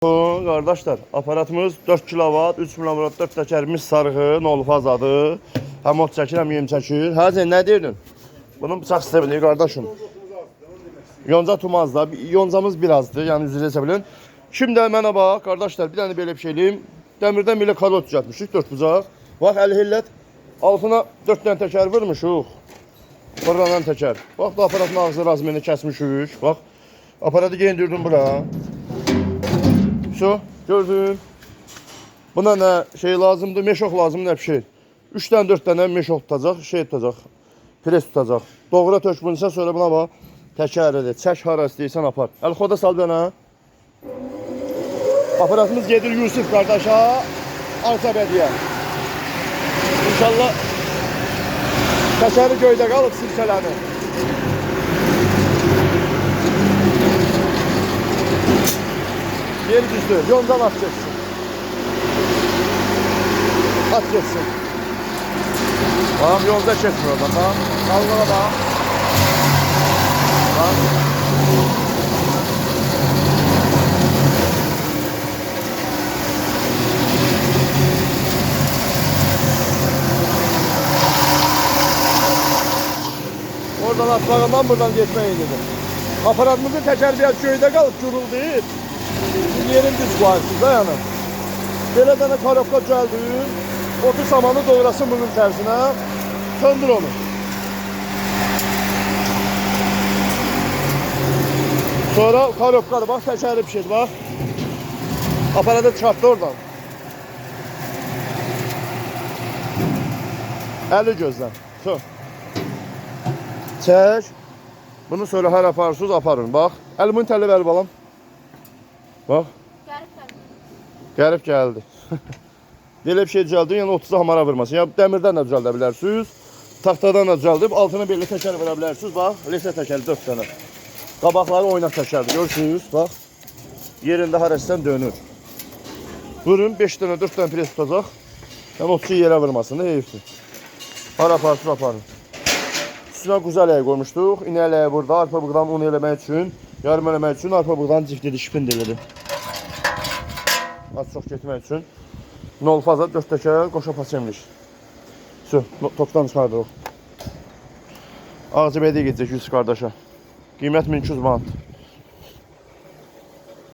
Kardeşler, aparatımız 4 kW, 3 mm 4 təkərimiz sarğı, nol fazadır. Həm ot çəkir, həm yem çəkir. Sən nə deyirdin? Bunun bıçaq sistemidir qardaşım. Yonca tumazda, yoncamız birazdır, yəni üzrə bilin. Şimdi mənə bax, qardaşlar, bir dənə belə bir şey eləyim. Dəmirdən belə kalot düzəltmişik, 4 bucaq. Bax, əli hillət, altına 4 dənə təkər vurmuşuq. Fırlanan təkər. Bax, da aparatın ağzı razmeni kəsmişik. Bax, aparatı geyindirdim bura. Gördün. Buna ne şey lazımdır? Meşok lazım, ne bir şey. 3'ten 4 tane meşok tutacaq, şey tutacaq. Pres tutacaq. Doğru tök bunsa sonra buna bax. Təkər edir. Çək hara istəyirsən apar. Əl-xoda sal bana. Aparatımız gedir Yusuf qardaşa. Arsabediyə. İnşallah təkəri göydə qalıb silsələni. Geri düzdü. Yondan at geçsin. At geçsin. Tamam, yolda çekmiyor bak. Tamam. Kalmana bak. Tamam. Oradan atlarından buradan geçmeyin dedim. Aparatımızın teker biraz köyde kalıp gürüldü. Yerin düz koyarsınız da yani. Belə dənə karobka gəldin, otu samanı doğrasın bunun tərsinə, söndür onu. Sonra karobkadır, bax, təkəri bir şeydir, bax. Aparatı çıxartdı oradan. Əli gözlən. Çək. Bunu sonra hər aparırsınız, aparın, bax. Əlimin təli ver balam. Bax. Gəlib gəldi. Belə bir şey düzəldin, yəni 30-a hamara vurmasın. Yəni dəmirdən də düzəldə bilərsiniz, taxtadan da düzəldib, altına belə təkər verə bilərsiniz. Bax, lesə təkəri 4 dənə. Qabaqları oynaq təkərdir, görürsünüz, bax. Yerində hərəsindən dönür. Vurun, 5 dənə, 4 dənə pres tutacaq. Yəni 30-u yerə vurmasın da, heyifdir. Hara aparsız aparın. Üstünə quzu ələyi qoymuşduq. İnə ələyi burada, arpa buğdan un eləmək üçün, yarım eləmək üçün, arpa buğdan ciftidir, şipindilidir. Az çox getmək üçün. Nol faza 4 təkər qoşa paçemlik. Topdan çıxardıq. Ağcı bədiyə gedəcək 100 qardaşa. Qiymət 1200 manat.